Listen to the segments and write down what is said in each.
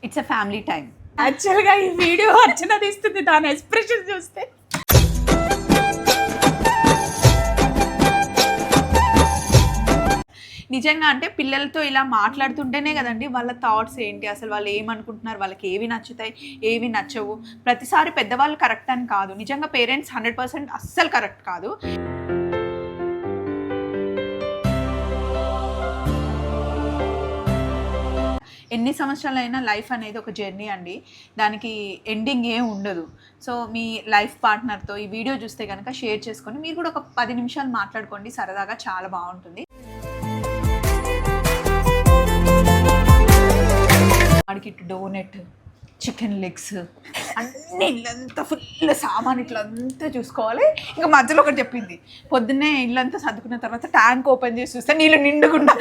It's a family time. యాక్చువల్గా ఈ video అర్చన తీస్తుంది, దాని ఎక్స్ప్రెషన్ చూస్తే నిజంగా అంటే పిల్లలతో ఇలా మాట్లాడుతుంటేనే కదండి వాళ్ళ థాట్స్ ఏంటి, అసలు వాళ్ళు ఏమనుకుంటున్నారు, వాళ్ళకి ఏవి నచ్చుతాయి ఏవి నచ్చవు. ప్రతిసారి పెద్దవాళ్ళు కరెక్ట్ అని కాదు, నిజంగా పేరెంట్స్ 100% అస్సలు కరెక్ట్ కాదు. ఎన్ని సంవత్సరాలైనా లైఫ్ అనేది ఒక జర్నీ అండి, దానికి ఎండింగ్ ఏం ఉండదు. సో మీ లైఫ్ పార్ట్నర్తో ఈ వీడియో చూస్తే కనుక షేర్ చేసుకొని మీరు కూడా ఒక 10 నిమిషాలు మాట్లాడుకోండి, సరదాగా చాలా బాగుంటుంది. వాడికి ఇటు డోనెట్, చికెన్ లెగ్స్ అన్నీ ఇల్లంతా ఫుల్ సామాన్ ఇట్లంతా చూసుకోవాలి. ఇంకా మధ్యలో ఒకటి చెప్పింది, పొద్దున్నే ఇల్లంతా సర్దుకున్న తర్వాత ట్యాంక్ ఓపెన్ చేసి చూస్తే నీళ్ళు నిండుకుండా.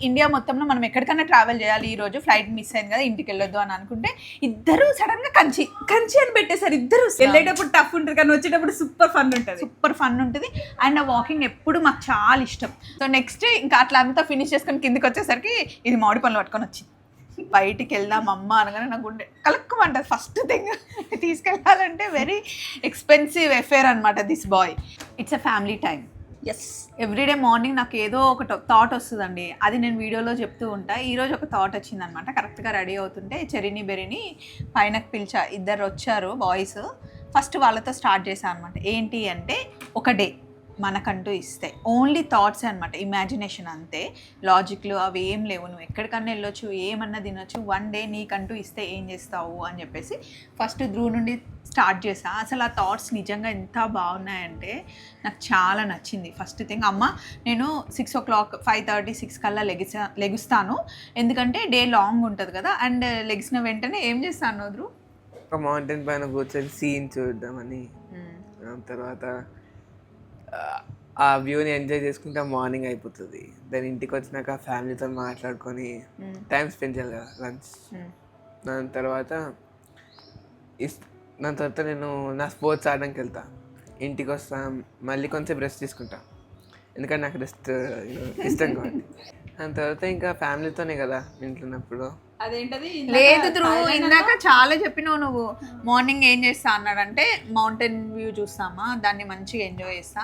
ఇండియా మొత్తంలో మనం ఎక్కడికైనా ట్రావెల్ చేయాలి, ఈరోజు ఫ్లైట్ మిస్ అయింది కదా ఇంటికి వెళ్ళొద్దు అని అనుకుంటే ఇద్దరు సడన్గా కంచి అని పెట్టేశారు. ఇద్దరు వెళ్ళేటప్పుడు టఫ్ ఉంటుంది కానీ వచ్చేటప్పుడు సూపర్ ఫన్ ఉంటుంది. అండ్ ఆ వాకింగ్ ఎప్పుడు మాకు చాలా ఇష్టం. సో నెక్స్ట్ ఇంకా అట్లా అంతా ఫినిష్ చేసుకొని కిందికి వచ్చేసరికి ఇది మామిడి పనులు పట్టుకొని వచ్చింది. బయటికి వెళ్దాం అమ్మ అనగానే నాకు గుండె కలక్కమంటది. ఫస్ట్ థింగ్ తీసుకెళ్ళాలంటే వెరీ ఎక్స్పెన్సివ్ ఎఫేర్ అనమాట this boy. It's a family time. Yes, everyday morning నాకు ఏదో ఒక థాట్ వస్తుందండి, అది నేను వీడియోలో చెప్తూ ఉంటా. ఈరోజు ఒక థాట్ వచ్చిందనమాట. కరెక్ట్గా రెడీ అవుతుంటే చెరిని బెరిని పైనకు పిలిచా, ఇద్దరు వచ్చారు బాయ్స్. ఫస్ట్ వాళ్ళతో స్టార్ట్ చేశాను అనమాట. ఏంటి అంటే ఒక డే మనకంటూ ఇస్తే ఓన్లీ థాట్సే అనమాట, ఇమాజినేషన్ అంతే, లాజిక్లు అవి ఏం లేవు. నువ్వు ఎక్కడికన్నా వెళ్ళొచ్చు, ఏమన్నా తినొచ్చు. వన్ డే నీకంటూ ఇస్తే ఏం చేస్తావు అని చెప్పేసి ఫస్ట్ ధ్రువ్ నుండి స్టార్ట్ చేసా. అసలు ఆ థాట్స్ నిజంగా ఎంత బాగున్నాయంటే నాకు చాలా నచ్చింది. ఫస్ట్ థింగ్, అమ్మ నేను 6 o'clock 5:30 6 కల్లా లెగుస్తాను, ఎందుకంటే డే లాంగ్ ఉంటుంది కదా. అండ్ లెగిసిన వెంటనే ఏం చేస్తాను ధ్రువ్, ఒక మౌంటైన్ పైన కూర్చొని సీన్ చూద్దామని, తర్వాత ఆ వ్యూని ఎంజాయ్ చేసుకుంటే మార్నింగ్ అయిపోతుంది. దాని ఇంటికి వచ్చినాక ఫ్యామిలీతో మాట్లాడుకొని టైం స్పెండ్ చేయాలి కదా, లంచ్. దాని తర్వాత నేను నా స్పోర్ట్స్ ఆడడానికి వెళ్తా. ఇంటికి వస్తా, మళ్ళీ కొంచెం రెస్ట్ తీసుకుంటా, ఎందుకంటే నాకు రెస్ట్ ఇష్టం కాబట్టి. దాని తర్వాత ఇంకా ఫ్యామిలీతోనే కదా ఇంట్లో ఉన్నప్పుడు. అదేంటది లేదు ధ్రువ్, ఇందాక చాలా చెప్పినావు నువ్వు. మార్నింగ్ ఏం చేస్తా అన్నాడంటే మౌంటైన్ వ్యూ చూస్తామా, దాన్ని మంచిగా ఎంజాయ్ చేస్తా,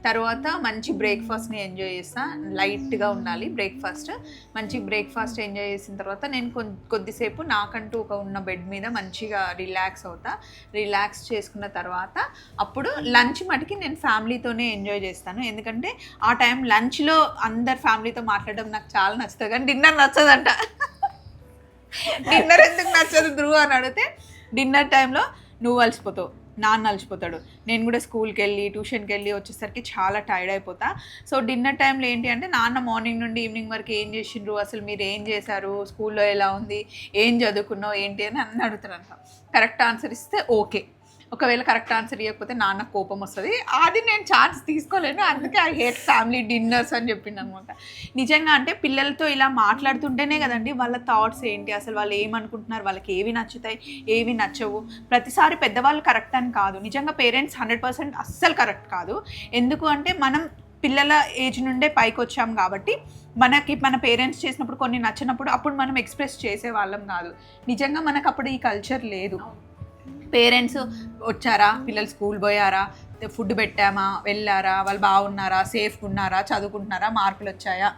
తర్వాత మంచి బ్రేక్ఫాస్ట్ని ఎంజాయ్ చేస్తా. లైట్గా ఉండాలి బ్రేక్ఫాస్ట్. మంచి బ్రేక్ఫాస్ట్ ఎంజాయ్ చేసిన తర్వాత నేను కొద్దిసేపు నాకంటూ ఉన్న బెడ్ మీద మంచిగా రిలాక్స్ అవుతా. రిలాక్స్ చేసుకున్న తర్వాత అప్పుడు లంచ్ మటుకి నేను ఫ్యామిలీతోనే ఎంజాయ్ చేస్తాను, ఎందుకంటే ఆ టైం లంచ్లో అందరు ఫ్యామిలీతో మాట్లాడడం నాకు చాలా నచ్చుతుంది. కానీ డిన్నర్ నచ్చదంట. డిన్నర్ ఎందుకు నచ్చదు ధ్రువ్ అని అడిగితే, డిన్నర్ టైంలో నువ్వు అలసిపోతావు, నాన్న అలసిపోతాడు, నేను కూడా స్కూల్కి వెళ్ళి ట్యూషన్కి వెళ్ళి వచ్చేసరికి చాలా టైర్డ్ అయిపోతా. సో డిన్నర్ టైంలో ఏంటి అంటే నాన్న మార్నింగ్ నుండి ఈవినింగ్ వరకు ఏం చేసిండ్రు, అసలు మీరు ఏం చేశారు, స్కూల్లో ఎలా ఉంది, ఏం చదువుకున్నావు ఏంటి అని అన్నీ అడుగుతారంట. కరెక్ట్ ఆన్సర్ ఇస్తే ఓకే, ఒకవేళ కరెక్ట్ ఆన్సర్ ఇవ్వకపోతే నాన్న కోపం వస్తుంది. అది నేను ఛాన్స్ తీసుకోలేను, అందుకే ఐ హేట్ ఫ్యామిలీ డిన్నర్స్ అని చెప్పింది అనమాట. నిజంగా అంటే పిల్లలతో ఇలా మాట్లాడుతుంటేనే కదండి వాళ్ళ థాట్స్ ఏంటి, అసలు వాళ్ళు ఏమనుకుంటున్నారు, వాళ్ళకి ఏవి నచ్చుతాయి ఏవి నచ్చవు. ప్రతిసారి పెద్దవాళ్ళు కరెక్ట్ అని కాదు, నిజంగా పేరెంట్స్ 100% అస్సలు కరెక్ట్ కాదు. ఎందుకు అంటే మనం పిల్లల ఏజ్ నుండే పైకి వచ్చాం కాబట్టి మనకి మన పేరెంట్స్ చేసినప్పుడు కొన్ని నచ్చినప్పుడు అప్పుడు మనం ఎక్స్ప్రెస్ చేసేవాళ్ళం కాదు. నిజంగా మనకు అప్పుడు ఈ కల్చర్ లేదు. పేరెంట్స్ వచ్చారా, పిల్లలు స్కూల్ పోయారా, ఫుడ్ పెట్టామా, వెళ్ళారా, వాళ్ళు బాగున్నారా, సేఫ్గా ఉన్నారా, చదువుకుంటున్నారా, మార్కులు వచ్చాయా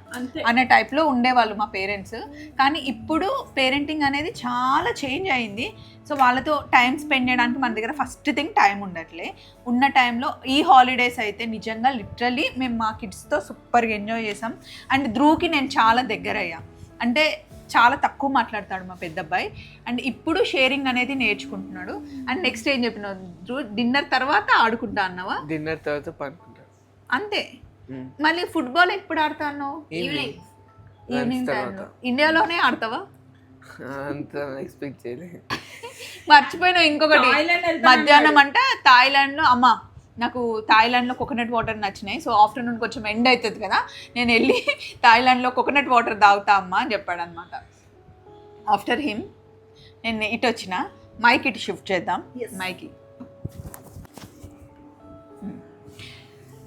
అనే టైప్లో ఉండేవాళ్ళు మా పేరెంట్స్. కానీ ఇప్పుడు పేరెంటింగ్ అనేది చాలా చేంజ్ అయింది. సో వాళ్ళతో టైం స్పెండ్ చేయడానికి మన దగ్గర ఫస్ట్ థింగ్ టైం ఉండట్లే. ఉన్న టైంలో ఈ హాలిడేస్ అయితే నిజంగా లిటరల్లీ మేము మా కిడ్స్తో సూపర్గా ఎంజాయ్ చేసాం. అండ్ ధ్రువ్కి నేను చాలా దగ్గర అయ్యా, అంటే చాలా తక్కువ మాట్లాడతాడు మా పెద్ద అబ్బాయి. అండ్ ఇప్పుడు షేరింగ్ అనేది నేర్చుకుంటున్నాడు. అండ్ నెక్స్ట్ ఏం చెప్పినావు, డిన్నర్ తర్వాత ఆడుకుంటా అన్నావా? డిన్నర్ తర్వాత పడుకుంటాడు అంతే. మళ్ళీ ఫుట్బాల్ ఎప్పుడు ఆడతా అన్నావు? ఈవినింగ్ టైంలో. ఇండియాలోనే ఆడతావా? అంత ఎక్స్పెక్ట్ చేయలేదు. మర్చిపోయినావు ఇంకొకటి, మధ్యాహ్నం అంట థాయిలాండ్లో, అమ్మ నాకు థాయిలాండ్లో కోకోనట్ వాటర్ నచ్చినాయి, సో ఆఫ్టర్నూన్ కొంచెం ఎండ్ అవుతుంది కదా, నేను వెళ్ళి థాయిలాండ్లో కోకోనట్ వాటర్ తాగుతా అమ్మా అని చెప్పాడనమాట. ఆఫ్టర్ హిమ్ నేను ఇటు వచ్చిన మైక్ ఇటు షిఫ్ట్ చేద్దాం. మైకి.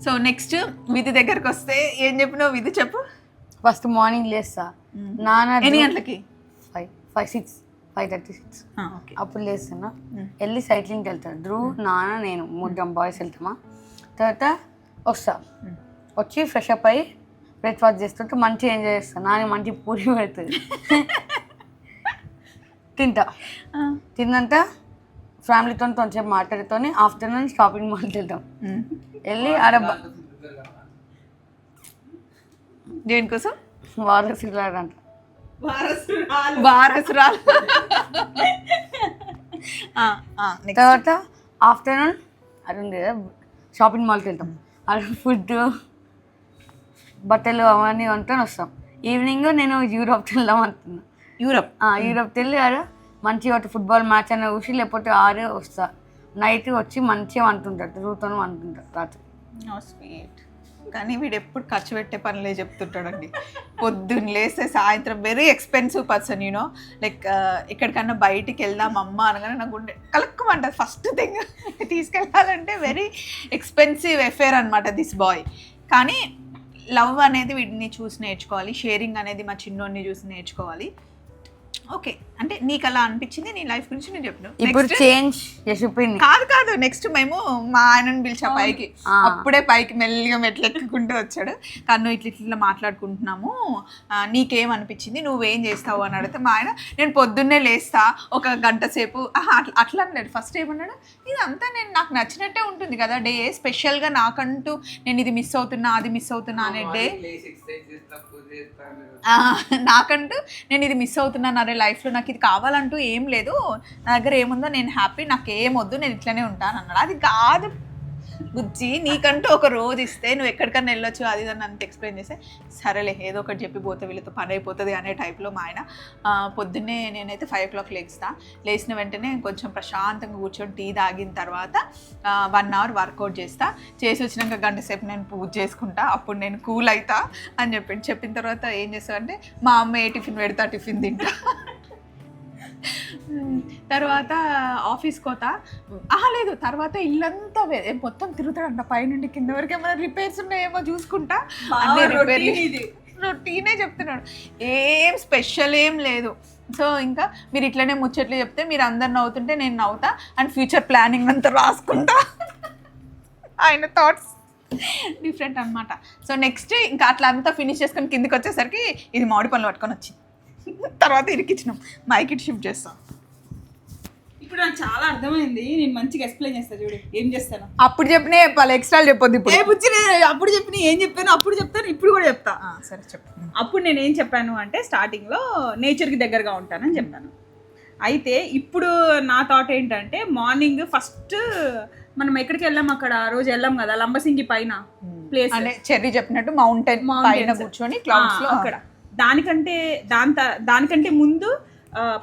సో నెక్స్ట్ విధి దగ్గరకు వస్తే ఏం చెప్పినావు విధి, చెప్పు. ఫస్ట్ మార్నింగ్ లేస్తా, నాన్న ఎన్ని గంటలకి? 5, 6 5:36 ఓకే. అప్పుడు లేస్తున్నా. వెళ్ళి సైక్లింగ్కి వెళ్తాను. ధ్రువ్, నాన్న, నేను ముగ్గురం బాయ్స్ వెళ్తామా. తర్వాత వస్తా, వచ్చి ఫ్రెష్ అప్ అయ్యి బ్రేక్ఫాస్ట్ చేస్తుంటే మంచిగా ఎంజాయ్ చేస్తాను. నాన్న మంచి పూరి పెడుతుంది, తింటా. తిన్నంత ఫ్యామిలీతో కొంచెంసేపు మాట్లాడుతూనే ఆఫ్టర్నూన్ షాపింగ్ మాల్కి వెళ్తాం. వెళ్ళి ఆడ దేనికోసం? వారసులాడంట, వారసురాలు. తర్వాత ఆఫ్టర్నూన్ అది ఉంది కదా షాపింగ్ మాల్కి వెళ్తాం. అక్కడ ఫుడ్, బట్టలు అవన్నీ వండుకొని వస్తాం. ఈవినింగ్ నేను యూరోప్కి వెళ్దాం అనుకున్నా. యూరోప్కి వెళ్ళి ఆడ మంచిగా ఒకటి ఫుట్బాల్ మ్యాచ్ అన్న చూసి లేకపోతే ఆడే వస్తా. నైట్ వచ్చి మంచిగా వంటుంటాడు, తిరుగుతూనే వంటుంటాడు రాత్రి. స్వీట్. కానీ వీడు ఎప్పుడు ఖర్చు పెట్టే పనులే చెప్తుంటాడండి. పొద్దున్న లేస్తే సాయంత్రం very expensive person you know. Like ఎక్కడికన్నా బయటికి వెళ్దాం అమ్మ అనగానే నాకు ఉండే కలక్కమంటది ఫస్ట్ థింగ్. తీసుకెళ్ళాలంటే వెరీ ఎక్స్పెన్సివ్ ఎఫేర్ అనమాట దిస్ బాయ్. కానీ లవ్ అనేది వీడిని చూసి నేర్చుకోవాలి, షేరింగ్ అనేది మా చిన్నోడిని చూసి నేర్చుకోవాలి. ఓకే, అంటే నీకు అలా అనిపించింది, నీ లైఫ్ గురించి నేను చెప్పను. ఇప్పుడు చేంజ్ చేసిపోయింది. కాదు నెక్స్ట్ మేము మా ఆయనను పిలిచా పైకి. అప్పుడే పైకి మెల్లిగా మెట్లు ఎక్కుకుంటూ వచ్చాడు. కన్ను ఇట్లా మాట్లాడుకుంటున్నాము, నీకేం అనిపించింది, నువ్వేం చేస్తావు అని అడిగితే మా ఆయన నేను పొద్దున్నే లేస్తా ఒక గంట సేపు. అట్లా అనలేడు. ఫస్ట్ ఏమన్నాడు, ఇదంతా నాకు నచ్చినట్టే ఉంటుంది కదా డే, స్పెషల్గా నాకంటూ నేను ఇది మిస్ అవుతున్నా అది మిస్ అవుతున్నా అనే డే, నాకంటూ నేను ఇది మిస్ అవుతున్నాను అరే లైఫ్లో, నాకు ఇది కావాలంటూ ఏం లేదు, నా దగ్గర ఏముందో నేను హ్యాపీ, నాకు ఏమొద్దు, నేను ఇట్లనే ఉంటాను అన్నాడు. అది కాదు బుజ్జి, నీకంటూ ఒక రోజు ఇస్తే నువ్వు ఎక్కడికన్నా వెళ్ళొచ్చు అది అని అంత ఎక్స్ప్లెయిన్ చేస్తే సరేలే ఏదో ఒకటి చెప్పి పోతే వీళ్ళతో పని అయిపోతుంది అనే టైప్లో మా ఆయన. పొద్దున్నే నేనైతే 5 o'clock లేచిన వెంటనే కొంచెం ప్రశాంతంగా కూర్చొని టీ తాగిన తర్వాత 1 hour వర్కౌట్ చేసి వచ్చినాక గంట సేపు నేను పూజ చేసుకుంటా, అప్పుడు నేను కూల్ అవుతా అని చెప్పిన తర్వాత ఏం చేస్తా అంటే మా అమ్మ ఏ టిఫిన్ పెడతా టిఫిన్ తింటా. తర్వాత ఆఫీస్కి పోతా. లేదు, తర్వాత ఇల్లంతా మొత్తం తిరుగుతాడంట పైనుండి కింద వరకు. ఏమైనా రిపేర్స్ ఉన్నాయేమో చూసుకుంటా. రొటీనే చెప్తున్నాడు, ఏం స్పెషల్ ఏం లేదు. సో ఇంకా మీరు ఇట్లనే ముచ్చట్లు చెప్తే మీరు అందరు నవ్వుతుంటే నేను నవ్వుతా అండ్ ఫ్యూచర్ ప్లానింగ్ అంతా రాసుకుంటా. ఆయన థాట్స్ డిఫరెంట్ అనమాట. సో నెక్స్ట్ ఇంకా అట్లా అంతా ఫినిష్ చేసుకొని కిందికి వచ్చేసరికి ఇది మామిడి పనులు పట్టుకొని వచ్చింది. తర్వాత ఇరికిచ్చినాం, మైక్ ఇట్ షిఫ్ట్ చేస్తాం. ఇప్పుడు నాకు చాలా అర్థమైంది, నేను మంచిగా ఎక్స్ప్లెయిన్ చేస్తాను చూడు ఏం చేస్తాను. అప్పుడు చెప్పినే చెప్పాలి, ఎక్స్ట్రా చెప్పొద్దు. ఇప్పుడు అప్పుడు చెప్పిన ఏం చెప్పాను అప్పుడు చెప్తాను, ఇప్పుడు కూడా చెప్తా. సరే చెప్పు. అప్పుడు నేను ఏం చెప్పాను అంటే స్టార్టింగ్లో నేచర్కి దగ్గరగా ఉంటానని చెప్పాను. అయితే ఇప్పుడు నా థాట్ ఏంటంటే మార్నింగ్ ఫస్ట్ మనం ఎక్కడికి వెళ్ళాం, అక్కడ రోజు వెళ్ళాం కదా లంబసింగి పైన ప్లేస్, అంటే చెర్రీ చెప్పినట్టు మౌంటైన్ పైన కూర్చొని క్లౌడ్స్ లో అక్కడ. దానికంటే ముందు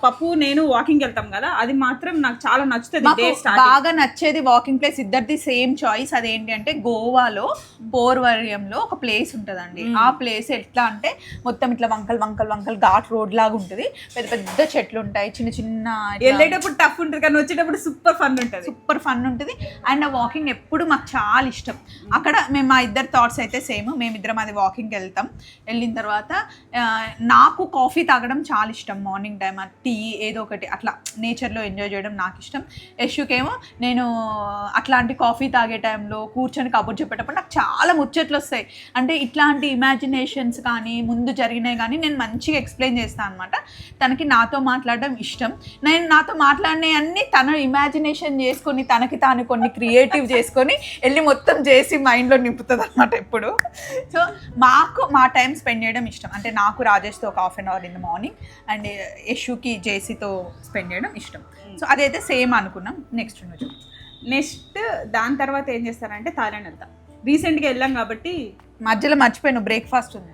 పప్పు నేను వాకింగ్ వెళ్తాం కదా, అది మాత్రం నాకు చాలా నచ్చుతుంది. బాగా నచ్చేది వాకింగ్ ప్లేస్ ఇద్దరిది సేమ్ చాయిస్. అదేంటి అంటే గోవాలో పోర్వరియంలో ఒక ప్లేస్ ఉంటుందండి. ఆ ప్లేస్ ఎట్లా అంటే మొత్తం ఇట్లా వంకల్ ఘాట్ రోడ్ లాగా ఉంటుంది, పెద్ద పెద్ద చెట్లు ఉంటాయి, చిన్న చిన్న. వెళ్ళేటప్పుడు టఫ్ ఉంటుంది కానీ వచ్చేటప్పుడు సూపర్ ఫన్ ఉంటుంది. అండ్ ఆ వాకింగ్ ఎప్పుడు మాకు చాలా ఇష్టం. అక్కడ మేము మా ఇద్దరు థాట్స్ అయితే సేమ్, మేమిద్దరం అది వాకింగ్కి వెళ్తాం. వెళ్ళిన తర్వాత నాకు కాఫీ తాగడం చాలా ఇష్టం. మార్నింగ్ టైం టీ ఏదో ఒకటి అట్లా నేచర్లో ఎంజాయ్ చేయడం నాకు ఇష్టం. యశుకేమో నేను అట్లాంటి కాఫీ తాగే టైంలో కూర్చొని కబుర్లు చెప్పేటప్పుడు నాకు చాలా ముచ్చట్లు వస్తాయి. అంటే ఇట్లాంటి ఇమాజినేషన్స్ కానీ ముందు జరిగినాయి కానీ నేను మంచిగా ఎక్స్ప్లెయిన్ చేస్తాను అనమాట. తనకి నాతో మాట్లాడడం ఇష్టం. నేను నాతో మాట్లాడినవి అన్నీ తన ఇమాజినేషన్ చేసుకొని తనకి తాను కొన్ని క్రియేటివ్ చేసుకొని వెళ్ళి మొత్తం చేసి మైండ్లో నింపుతుంది అనమాట ఎప్పుడు. సో మాకు మా టైం స్పెండ్ చేయడం ఇష్టం. అంటే నాకు రాజేష్తో ఒక 1/2 hour in the morning and యశుకి జేసీతో స్పెండ్ చేయడం ఇష్టం. సో అదైతే సేమ్ అనుకున్నాం. నెక్స్ట్ దాని తర్వాత ఏం చేస్తారంటే థాయిలాండ్ వెళ్తాం. రీసెంట్గా వెళ్ళాం కాబట్టి మధ్యలో మర్చిపోయాను, బ్రేక్ఫాస్ట్ ఉంది.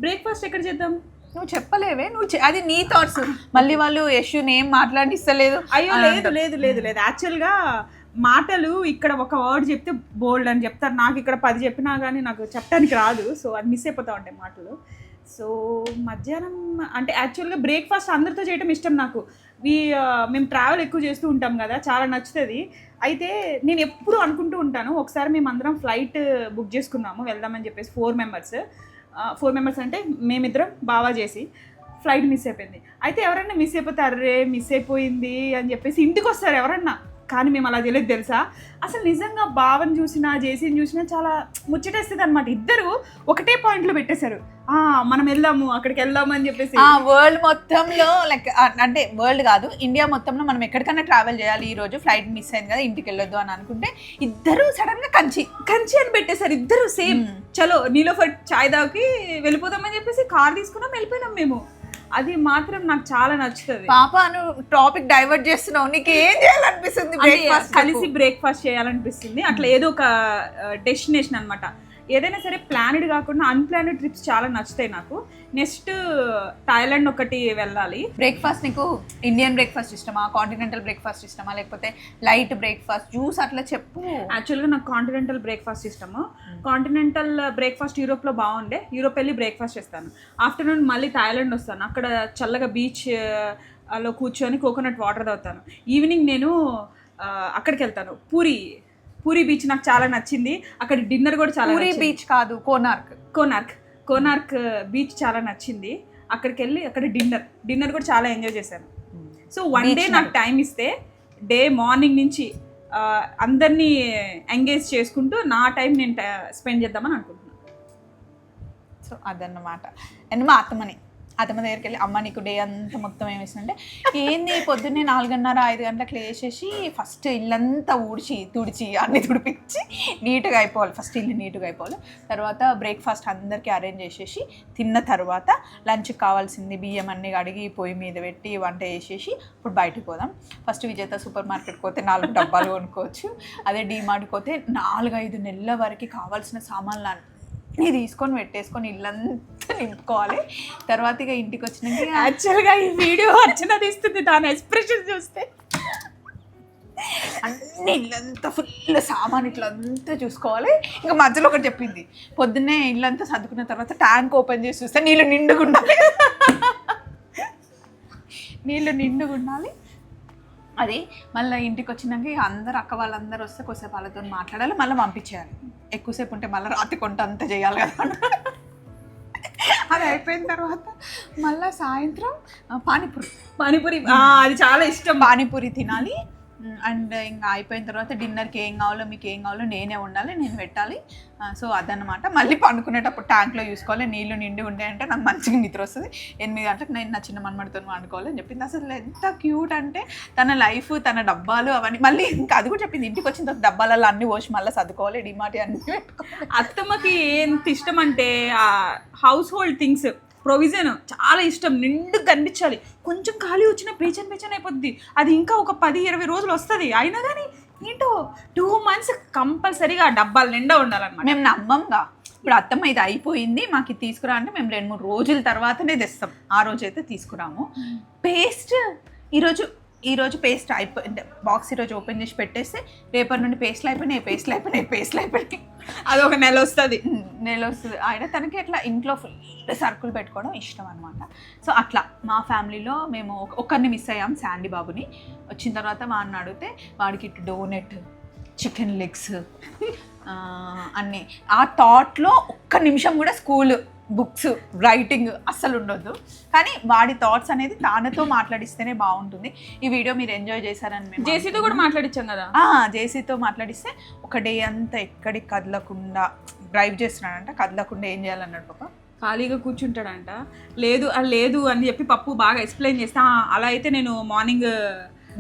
బ్రేక్ఫాస్ట్ ఎక్కడ చేద్దాం? నువ్వు చెప్పలేవే, అది నీ థాట్స్. మళ్ళీ వాళ్ళు యశుని ఏం మాట్లాడిస్తలేదు. అయ్యో లేదు యాక్చువల్గా మాటలు ఇక్కడ ఒక వర్డ్ చెప్తే బోల్డ్ అని చెప్తారు, నాకు ఇక్కడ 10 చెప్పినా కానీ నాకు చెప్పడానికి రాదు. సో అది మిస్ అయిపోతా ఉంటాయి మాటలు. సో మధ్యాహ్నం అంటే యాక్చువల్గా బ్రేక్ఫాస్ట్ అందరితో చేయడం ఇష్టం నాకు. మేము ట్రావెల్ ఎక్కువ చేస్తూ ఉంటాం కదా, చాలా నచ్చుతుంది. అయితే నేను ఎప్పుడు అనుకుంటూ ఉంటాను, ఒకసారి మేము అందరం ఫ్లైట్ బుక్ చేసుకున్నాము వెళ్దామని చెప్పేసి 4 members అంటే మేమిద్దరం బావా చేసి ఫ్లైట్ మిస్ అయిపోయింది. అయితే ఎవరైనా మిస్ అయిపోతే అర్రే మిస్ అయిపోయింది అని చెప్పేసి ఇంటికి వస్తారు ఎవరన్నా, కానీ మేము అలా తెలియదు తెలుసా. అసలు నిజంగా బావని చూసినా జేసీని చూసినా చాలా ముచ్చటేస్తుంది అనమాట. ఇద్దరు ఒకటే పాయింట్లో పెట్టేశారు, మనం వెళ్దాము అక్కడికి వెళ్దాము అని చెప్పేసి. వరల్డ్ మొత్తంలో లైక్ అంటే వరల్డ్ కాదు, ఇండియా మొత్తంలో మనం ఎక్కడికైనా ట్రావెల్ చేయాలి, ఈ రోజు ఫ్లైట్ మిస్ అయింది కదా ఇంటికి వెళ్ళొద్దు అని అనుకుంటే ఇద్దరు సడన్ గా కంచి అని పెట్టేశారు. ఇద్దరు సేమ్, చలో నీలోఫర్ చాయ్ దాకి వెళ్ళిపోదామని చెప్పేసి కార్ తీసుకున్నాం, వెళ్ళిపోయినాం మేము. అది మాత్రం నాకు చాలా నచ్చుతుంది. పాప నువ్వు టాపిక్ డైవర్ట్ చేస్తున్నావు, నీకు ఏం చేయాలనిపిస్తుంది? కలిసి బ్రేక్ఫాస్ట్ చేయాలనిపిస్తుంది. అట్లా ఏదో ఒక డెస్టినేషన్ అనమాట. ఏదైనా సరే ప్లానెడ్ కాకుండా అన్ప్లానెడ్ ట్రిప్స్ చాలా నచ్చుతాయి నాకు. నెక్స్ట్ థాయిలాండ్ ఒకటి వెళ్ళాలి. బ్రేక్ఫాస్ట్ నీకు ఇండియన్ బ్రేక్ఫాస్ట్ ఇష్టమా, కాంటినెంటల్ బ్రేక్ఫాస్ట్ ఇష్టమా, లేకపోతే లైట్ బ్రేక్ఫాస్ట్, జ్యూస్ అట్లా చెప్పు. యాక్చువల్గా నాకు కాంటినెంటల్ బ్రేక్ఫాస్ట్ ఇష్టము. కాంటినెంటల్ బ్రేక్ఫాస్ట్ యూరోప్లో బాగుండే, యూరోప్ వెళ్ళి బ్రేక్ఫాస్ట్ చేస్తాను. ఆఫ్టర్నూన్ మళ్ళీ థాయిలాండ్ వస్తాను, అక్కడ చల్లగా బీచ్ లో కూర్చొని కోకోనట్ వాటర్ తాగుతాను. ఈవినింగ్ నేను అక్కడికి వెళ్తాను, పూరి బీచ్ నాకు చాలా నచ్చింది. అక్కడ డిన్నర్ కూడా చాలా, పూరి బీచ్ కాదు కోనార్క్ బీచ్ చాలా నచ్చింది. అక్కడికి వెళ్ళి అక్కడ డిన్నర్ కూడా చాలా ఎంజాయ్ చేశాను. సో వన్ డే నాకు టైం ఇస్తే డే మార్నింగ్ నుంచి అందరినీ ఎంగేజ్ చేసుకుంటూ నా టైం నేను స్పెండ్ చేద్దామని అనుకుంటున్నాను. సో అదన్నమాట. అండ్ మా అత్తమ్మ దగ్గరికి వెళ్ళి, అమ్మ నీకు డే అంతా మొత్తం ఏమిస్తుంటే, ఏంది పొద్దున్నే 4:30-5 గంటలకు లేచేసి ఫస్ట్ ఇల్లంతా తుడిచి అన్ని తుడిపించి నీట్గా అయిపోవాలి. ఫస్ట్ ఇల్లు నీట్గా అయిపోవాలి. తర్వాత బ్రేక్ఫాస్ట్ అందరికీ అరేంజ్ చేసేసి తిన్న తర్వాత లంచ్కి కావాల్సింది బియ్యం అన్నీ కడిగి పొయ్యి మీద పెట్టి వంట చేసేసి ఇప్పుడు బయటకు పోదాం. ఫస్ట్ విజేత సూపర్ మార్కెట్కి పోతే 4 డబ్బాలు కొనుక్కోవచ్చు. అదే డీమార్ట్కి పోతే 4-5 నెలల వరకు కావాల్సిన సామాన్లు అన్నీ తీసుకొని పెట్టేసుకొని ఇల్లంతా నింపుకోవాలి. తర్వాత ఇక ఇంటికి వచ్చినాక యాక్చువల్గా ఈ వీడియో అర్చన తీస్తుంది, దాని ఎక్స్ప్రెషన్ చూస్తే అన్ని ఇల్లంతా ఫుల్ సామాన్ ఇట్లంతా చూసుకోవాలి. ఇంకా మధ్యలో ఒకటి చెప్పింది, పొద్దున్నే ఇల్లంతా సర్దుకున్న తర్వాత ట్యాంక్ ఓపెన్ చేసి చూస్తే నీళ్ళు నిండుగా ఉండాలి. అది మళ్ళీ ఇంటికి వచ్చినాక ఇక అందరు అక్క వాళ్ళందరూ వస్తే కొద్దిసేపు వాళ్ళతో మాట్లాడాలి, మళ్ళీ పంపించేయాలి. ఎక్కువసేపు ఉంటే మళ్ళీ రాత్రి కొంట అంతా చేయాలి కదా. అది అయిపోయిన తర్వాత మళ్ళీ సాయంత్రం పానీపూరి అది చాలా ఇష్టం. పానీపూరి తినాలి. అండ్ ఇంకా అయిపోయిన తర్వాత డిన్నర్కి ఏం కావాలో మీకు ఏం కావాలో నేనే ఉండాలి, నేను పెట్టాలి. సో అదన్నమాట. మళ్ళీ పండుకునేటప్పుడు ట్యాంక్లో చూసుకోవాలి, నీళ్ళు నిండి ఉండే అంటే నాకు మంచిగా నిద్ర వస్తుంది. 8 గంటలకు నేను నా చిన్న మనమడితో వండుకోవాలి అని చెప్పింది. అసలు ఎంత క్యూట్ అంటే తన లైఫ్, తన డబ్బాలు అవన్నీ. మళ్ళీ ఇంకా అది కూడా చెప్పింది, ఇంటికి వచ్చిన తర్వాత డబ్బాలలో అన్ని పోసి మళ్ళీ సర్దుకోవాలి, డిమార్ట్ అన్నీ పెట్టుకోవాలి. అత్తమ్మకి ఎంత ఇష్టం అంటే హౌస్ హోల్డ్ థింగ్స్ ప్రొవిజన్ చాలా ఇష్టం. నిండు కనిపించాలి, కొంచెం ఖాళీ వచ్చినా పేచన్ అయిపోద్ది. అది ఇంకా ఒక 10-20 రోజులు వస్తుంది. అయినా కానీ ఏంటో 2 months కంపల్సరీగా డబ్బాలు నిండా ఉండాలన్నమాట. మేము నమ్మంగా ఇప్పుడు అత్తమ్మ ఇది అయిపోయింది మాకు ఇది తీసుకురా అంటే మేము 2-3 రోజుల తర్వాతనే తెస్తాం. ఆ రోజు అయితే తీసుకురాము. పేస్ట్ ఈరోజు పేస్ట్ అయిపోయింది, బాక్స్ ఈరోజు ఓపెన్ చేసి పెట్టేస్తే రేపటి నుండి పేస్ట్లు అయిపోయినాయి. అది ఒక నెల వస్తుంది. ఆయన తనకి అట్లా ఇంట్లో ఫుల్ సరుకులు పెట్టుకోవడం ఇష్టం అనమాట. సో అట్లా మా ఫ్యామిలీలో మేము ఒకరిని మిస్ అయ్యాం, శాండీ బాబుని. వచ్చిన తర్వాత వాడిని అడిగితే వాడికి ఇటు డోనెట్, చికెన్ లెగ్స్ అన్నీ. ఆ థాట్లో ఒక్క నిమిషం కూడా స్కూల్ బుక్స్ రైటింగ్ అస్సలు ఉండొద్దు. కానీ వాడి థాట్స్ అనేది తానతో మాట్లాడిస్తేనే బాగుంటుంది. ఈ వీడియో మీరు ఎంజాయ్ చేశారని మేము జేసీతో కూడా మాట్లాడించాం కదా. జేసీతో మాట్లాడిస్తే ఒక డే అంతా ఎక్కడికి కదలకుండా డ్రైవ్ చేస్తున్నాడంట. కదలకుండా ఏం చేయాలన్నాడు పాప? ఖాళీగా కూర్చుంటాడంట. లేదు అని చెప్పి పప్పు బాగా ఎక్స్ప్లెయిన్ చేస్తా. అలా అయితే నేను మార్నింగ్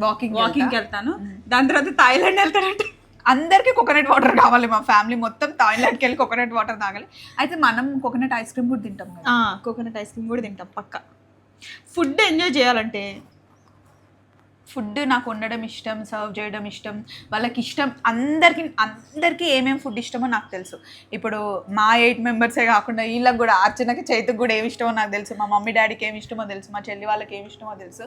వాకింగ్కి వెళ్తాను, దాని తర్వాత థాయిలాండ్ వెళ్తాడంట. అందరికీ కోకోనట్ వాటర్ కావాలి. మా ఫ్యామిలీ మొత్తం థాయిలాండ్కి వెళ్ళి కోకోనట్ వాటర్ తాగాలి. అయితే మనం కోకోనట్ ఐస్ క్రీమ్ కూడా తింటాం కదా. కోకోనట్ ఐస్ క్రీమ్ కూడా తింటాం పక్కా. ఫుడ్ ఎంజాయ్ చేయాలంటే ఫుడ్ నాకు వండడం ఇష్టం, సర్వ్ చేయడం ఇష్టం, వాళ్ళకి ఇష్టం. అందరికీ ఏమేమి ఫుడ్ ఇష్టమో నాకు తెలుసు. ఇప్పుడు మా 8 మెంబర్సే కాకుండా వీళ్ళకి కూడా, అర్చనకి, చైతుకు కూడా ఏమి ఇష్టమో నాకు తెలుసు. మా మమ్మీ డాడీకి ఏమి ఇష్టమో తెలుసు, మా చెల్లి వాళ్ళకి ఏమి ఇష్టమో తెలుసు.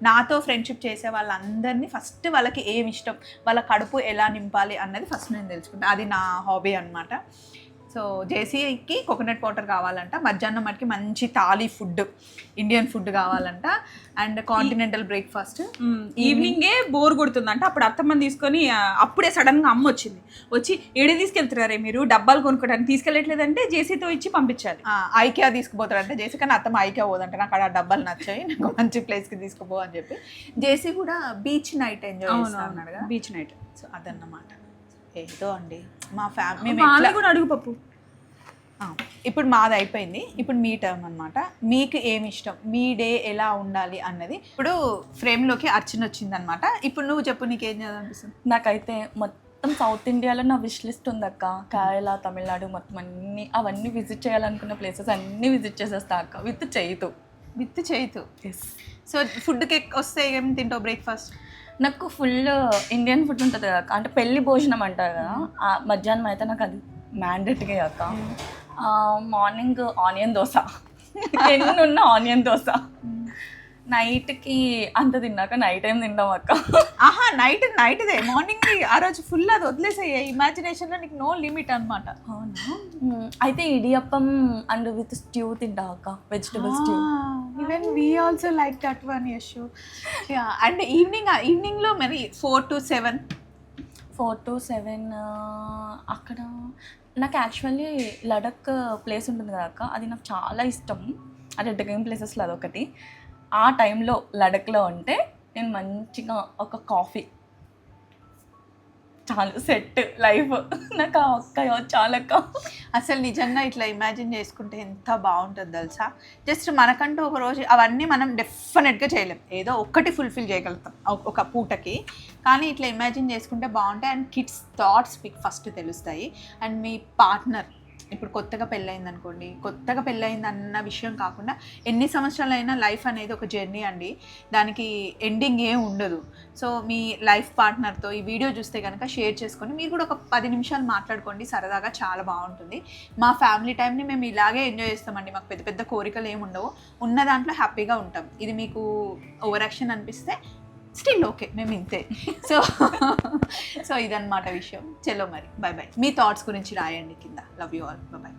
నాతో ఫ్రెండ్షిప్ చేసే వాళ్ళందరినీ ఫస్ట్ వాళ్ళకి ఏమి ఇష్టం, వాళ్ళ కడుపు ఎలా నింపాలి అన్నది ఫస్ట్ నేను తెలుసుకుంటాను. అది నా హాబీ అనమాట. సో జేసీకి కోకోనట్ వాటర్ కావాలంట, మధ్యాహ్నం మనకి మంచి థాలీ ఫుడ్, ఇండియన్ ఫుడ్ కావాలంట, అండ్ కాంటినెంటల్ బ్రేక్ఫాస్ట్. ఈవినింగే బోర్ కొడుతుందంట. అప్పుడు అత్తమ్మని తీసుకొని అప్పుడే సడన్గా అమ్మ వచ్చి ఏడే తీసుకెళ్తున్నారే మీరు డబ్బాలు కొనుక్కోవడానికి, తీసుకెళ్ళట్లేదంటే జేసీతో ఇచ్చి పంపించాలి. ఐకియా తీసుకుపోతారంటే జేసీ, కానీ అత్తమ్మ ఐకియా పోదంట, నాకు అక్కడ డబ్బాలు నచ్చాయి, నాకు మంచి ప్లేస్కి తీసుకుపో అని చెప్పి. జేసీ కూడా బీచ్ నైట్ ఎంజాయ్ చేస్తాడు కదా, బీచ్ నైట్. సో అదన్నమాట. ఏదో అండి మా ఫ్యామిలీ కూడా అడుగు పప్పు. ఇప్పుడు మాది అయిపోయింది, ఇప్పుడు మీ టర్మ్ అనమాట. మీకు ఏమి ఇష్టం, మీ డే ఎలా ఉండాలి అన్నది. ఇప్పుడు ఫ్రేమ్లోకి అర్చన వచ్చిందనమాట. ఇప్పుడు నువ్వు చెప్పు, నీకేం చేయాలనిపిస్తుంది? నాకైతే మొత్తం సౌత్ ఇండియాలో నా విష్ లిస్ట్ ఉంది అక్క. కేరళ, తమిళనాడు మొత్తం అవన్నీ విజిట్ చేయాలనుకున్న ప్లేసెస్ అన్నీ విజిట్ చేసేస్తా అక్క, విత్ చేయితు. ఎస్. సో ఫుడ్కి వస్తే ఏం తింటావు బ్రేక్ఫాస్ట్? నాకు ఫుల్ ఇండియన్ ఫుడ్ ఉంటుంది అక్క, అంటే పెళ్లి భోజనం అంటారు కదా, మధ్యాహ్నం అయితే నాకు అది మ్యాండేట్గా అక్క. మార్నింగ్ ఆనియన్ దోశ, ఎన్నున్న ఆనియన్ దోశ. నైట్కి అంత తిన్నాక నైట్ ఏం తింటాం అక్క. నైట్దే, మార్నింగ్ ఆ రోజు ఫుల్ అది వదిలేసాయి. ఇమాజినేషన్లో నీకు నో లిమిట్ అనమాట. అవునా? అయితే ఇడియప్పం అండ్ విత్ స్ట్యూ తింటా అక్క, vegetable stew. Even we also like that one. Yashu. And ఈవినింగ్లో మరి 4 to 7 అక్కడ నాకు యాక్చువల్లీ లడక్ ప్లేస్ ఉంటుంది కదా అక్క, అది నాకు చాలా ఇష్టం. అంటే డ్రీమ్ ప్లేసెస్లో అదొకటి. ఆ టైంలో లడఖ్లో ఉంటే నేను మంచిగా ఒక కాఫీ, చాలు సెట్ లైఫ్. నాకు ఆ ఒక్క చాలక్క. అసలు నిజంగా ఇట్లా ఇమాజిన్ చేసుకుంటే ఎంత బాగుంటుంది తెలుసా. జస్ట్ మనకంటూ ఒక రోజు అవన్నీ మనం డెఫినెట్గా చేయలేం, ఏదో ఒక్కటి ఫుల్ఫిల్ చేయగలుగుతాం ఒక పూటకి. కానీ ఇట్లా ఇమాజిన్ చేసుకుంటే బాగుంటాయి. అండ్ కిడ్స్ థాట్స్ మీకు ఫస్ట్ తెలుస్తాయి. అండ్ మీ పార్ట్నర్ ఇప్పుడు కొత్తగా పెళ్ళయింది అనుకోండి, కొత్తగా పెళ్ళయింది అన్న విషయం కాకుండా ఎన్ని సంవత్సరాలైనా లైఫ్ అనేది ఒక జర్నీ అండి, దానికి ఎండింగ్ ఏం ఉండదు. సో మీ లైఫ్ పార్ట్నర్తో ఈ వీడియో చూస్తే కనుక షేర్ చేసుకొని మీరు కూడా ఒక 10 నిమిషాలు మాట్లాడుకోండి, సరదాగా చాలా బాగుంటుంది. మా ఫ్యామిలీ టైంని మేము ఇలాగే ఎంజాయ్ చేస్తామండి, మాకు పెద్ద పెద్ద కోరికలు ఏమి ఉండవు, ఉన్న దాంట్లో హ్యాపీగా ఉంటాం. ఇది మీకు ఓవర్ యాక్షన్ అనిపిస్తే స్టిల్ ఓకే, మేము ఇంతే. సో ఇదన్నమాట విషయం. చలో మరి, బై బై. మీ థాట్స్ గురించి రాయండి కింద. Love you all, by by.